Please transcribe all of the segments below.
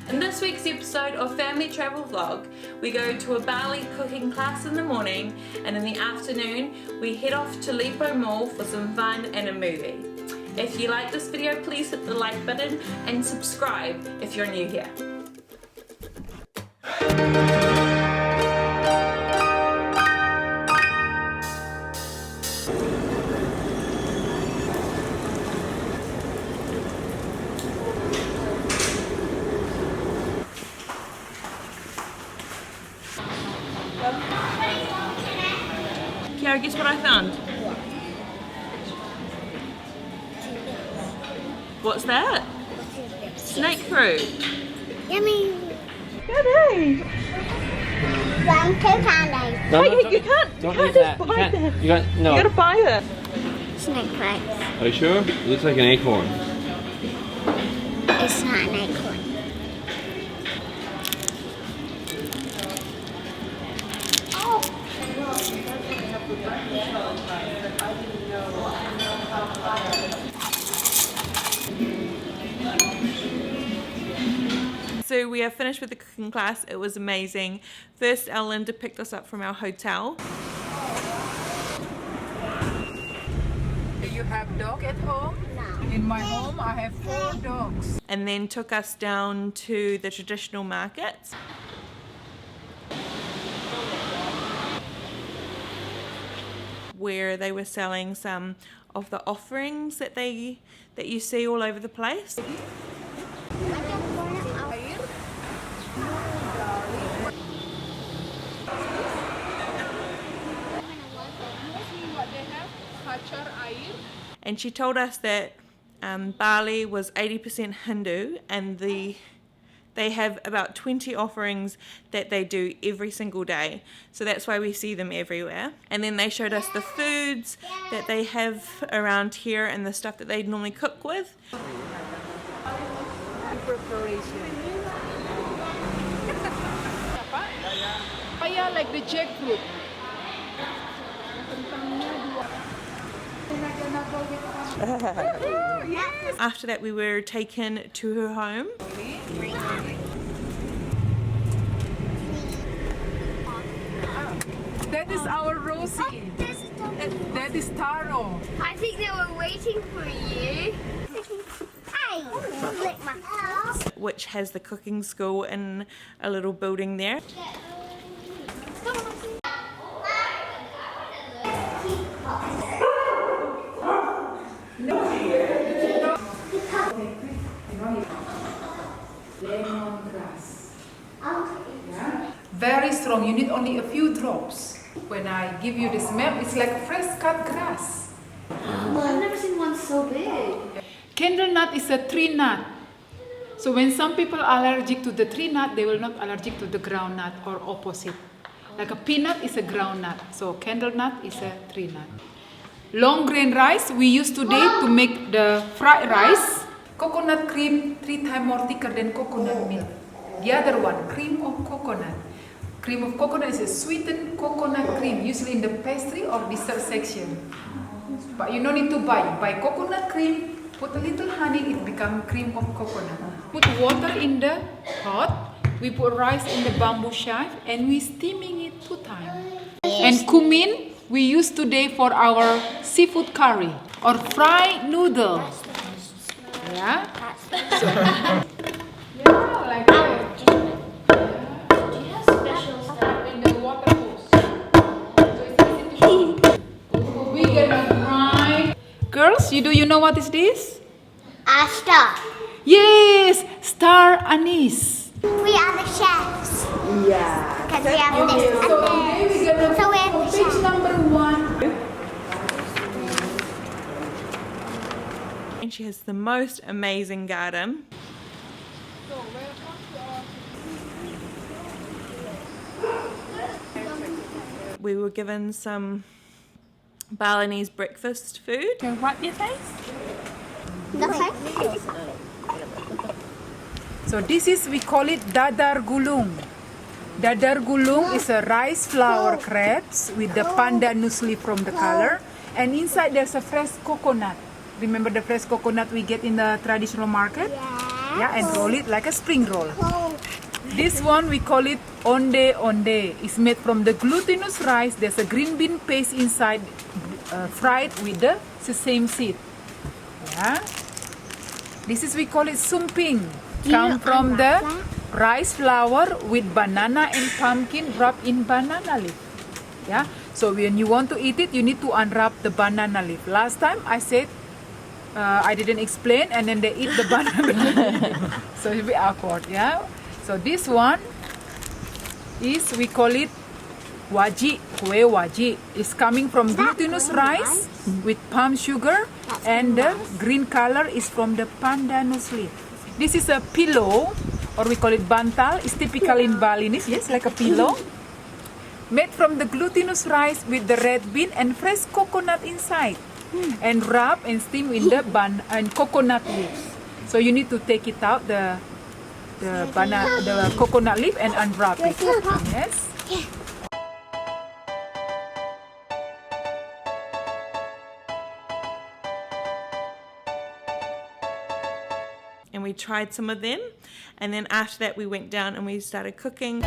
In this week's episode of Family Travel Vlog, we go to a Bali cooking class in the morning, and in the afternoon we head off to Lipo Mall for some fun and a movie. If you like this video, please hit the like button and subscribe if you're new here. Kiara, guess what I found? What's that? Snake fruit. Yummy. Goody. One, two candies. No, Wait, no, you can't don't just eat that. buy You can't. that. You got no. You gotta buy it. Snake flakes. Are you sure? It looks like an acorn. It's not an acorn. So we are finished with the cooking class. It was amazing. First, our Linda picked us up from our hotel. Do you have dog at home? No. In my home, I have 4 dogs. And then took us down to the traditional markets. Where they were selling some of the offerings that you see all over the place. And she told us that Bali was 80% Hindu, and they have about 20 offerings that they do every single day. So that's why we see them everywhere. And then they showed us the foods that they have around here and the stuff that they normally cook with. Papaya like the jackfruit. After that, we were taken to her home. That is our Rosie. That is Taro. I think they were waiting for you. Hey, lick my house. Which has the cooking school in a little building there. Lemongrass. Very strong. You need only a few drops. When I give you the smell, it's like fresh cut grass. I've never seen one so big. Candle nut is a tree nut. So when some people are allergic to the tree nut, they will not allergic to the ground nut or opposite. Like a peanut is a ground nut. So candle nut is a tree nut. Long grain rice we use today to make the fried rice. Coconut cream 3 times more thicker than coconut milk. The other one, cream of coconut. Cream of coconut is a sweetened coconut cream, usually in the pastry or dessert section. But you don't need to buy coconut cream, put a little honey, it becomes cream of coconut. Put water in the pot, we put rice in the bamboo shaft, and we steaming it 2 times. And cumin we use today for our seafood curry or fried noodle. Yeah? So, yeah, like that. In the water hose. So we're gonna grind. Girls, you know what is this? Star. Yes, star anise. We are the chefs. Yeah. Because we have this and So today this. we're gonna So we have for the page chef. number 1. And she has the most amazing garden. So welcome to our We were given some Balinese breakfast food. Can I wipe your face? Okay. So this is, we call it dadar gulung. Dadar gulung is a rice flour crepes with the pandan muesli from the color, and inside there's a fresh coconut. Remember the fresh coconut we get in the traditional market? Yeah. Yeah, and roll it like a spring roll. This one we call it onde onde. It's made from the glutinous rice. There's a green bean paste inside, fried with the sesame seed. Yeah. This is we call it sumping. Come from the rice flour with banana and pumpkin wrapped in banana leaf. Yeah. So when you want to eat it, you need to unwrap the banana leaf. Last time I said I didn't explain, and then they eat the banana leaf. So it'll be awkward. Yeah. So this one is, we call it waji, kue waji. It's coming from glutinous rice with palm sugar, and the green color is from the pandanus leaf. This is a pillow, or we call it bantal. It's typical in Balinese, yes, like a pillow. Made from the glutinous rice with the red bean and fresh coconut inside, and wrap and steam in the and coconut leaves. So you need to take it out, the coconut leaf, and unwrap it. Yes. And we tried some of them, and then after that we went down and we started cooking.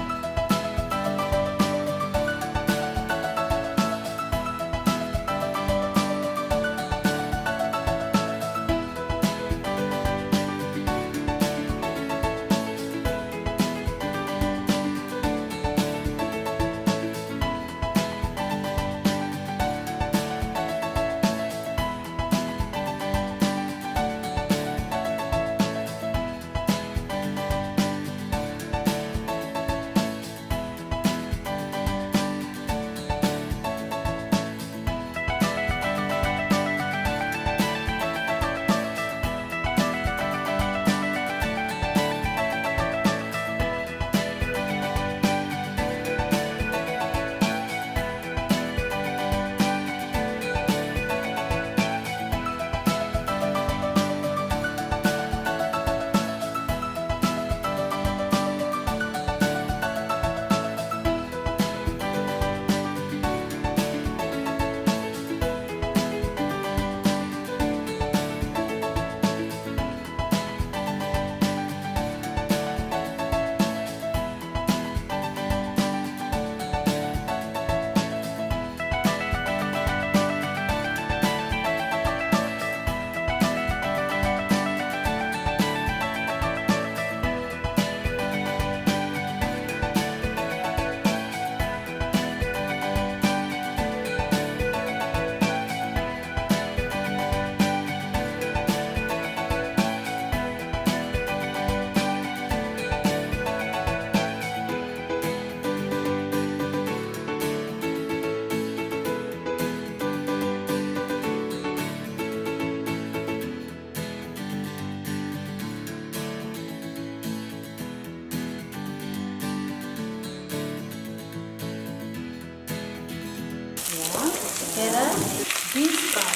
Beans fry,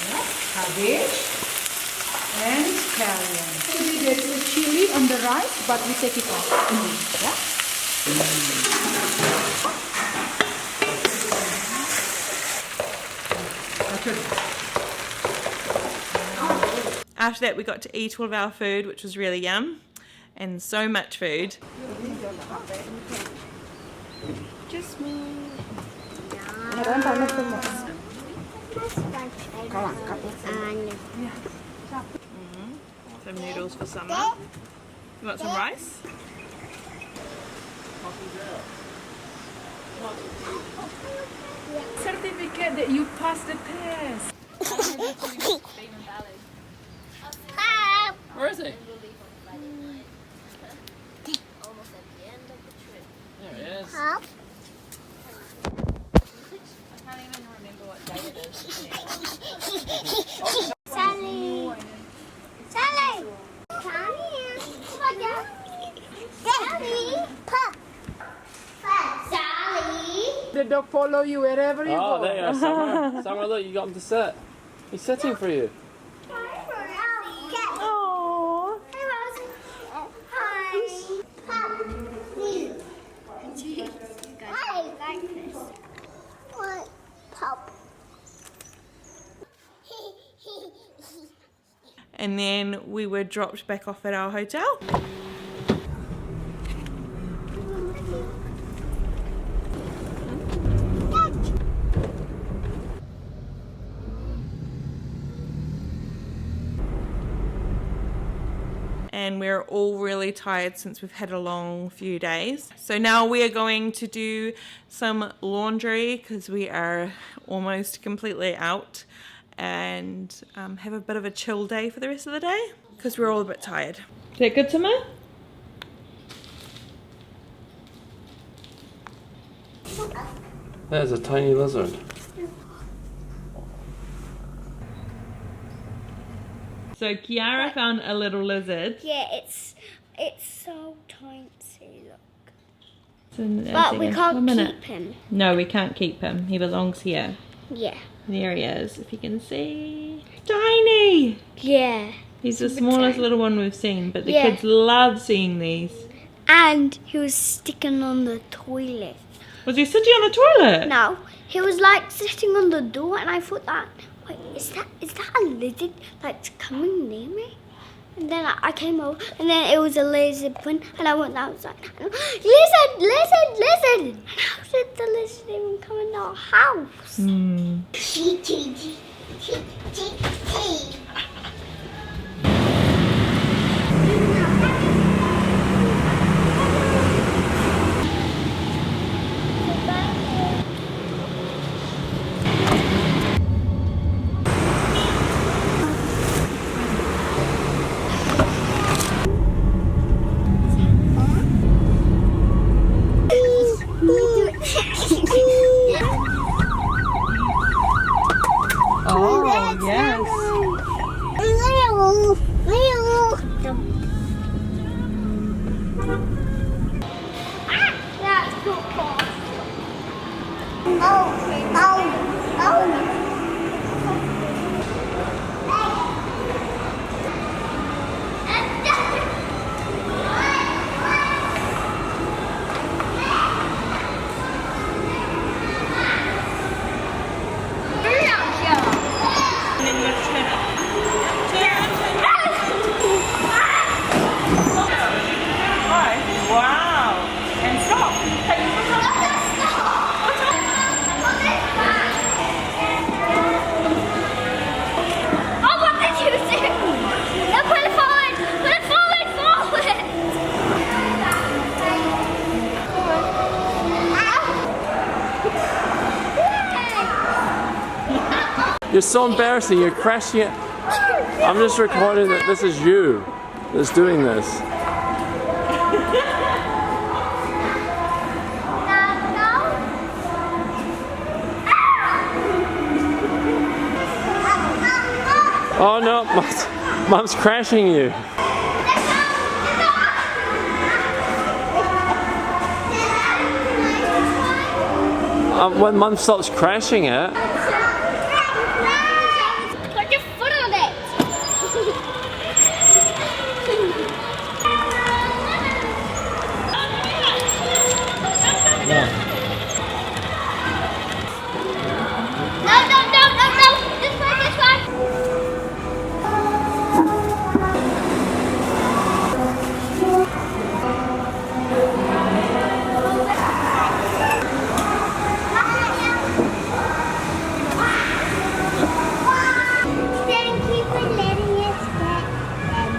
yeah, cabbage and scallion. Actually, there's a chili on the rice, but we take it off. Yeah. After that we got to eat all of our food, which was really yum, and so much food. Just me. Some noodles for Summer. You want some rice? Certificate that you passed the test. Where is he? There he is. Sally! Sally! Come here. Sally! Pop! Sally! The dog follow you wherever you Oh, go. there you are, Summer. Summer, look, you got him to sit. He's sitting for you. Aww. and then we were dropped back off at our hotel. And we're all really tired since we've had a long few days. So now we are going to do some laundry because we are almost completely out, and have a bit of a chill day for the rest of the day because we're all a bit tired. Is that good, Summer? There's a tiny lizard. So Kiara found a little lizard. Yeah, it's so tiny. Look. But But we can't keep him. No, we can't keep him. He belongs here. Yeah. There he is, if you can see. Tiny! Yeah. He's the Super smallest tiny. little one we've seen, but the Yeah. kids love seeing these. And he was sticking on the toilet. Was he sitting on the toilet? No, he was like sitting on the door, and I thought that, wait, is that a lizard that's coming near me? And then I came over, and then it was a lizard print, and I went outside. And, lizard, lizard, lizard! And how did the lizard even come in our house? Hmm. Oh, yes. That's cool. Oh. And then you have to turn it. Wow. And stop. Take your foot off. Oh, what did you do? No, put it forward! Put it forward, forward! You're so embarrassing, you're crashing it. I'm just recording that this is you that's doing this. Oh no, Mom's crashing you. When Mom stops crashing it. Put your foot on it! No! This one! Thank you for letting us get them.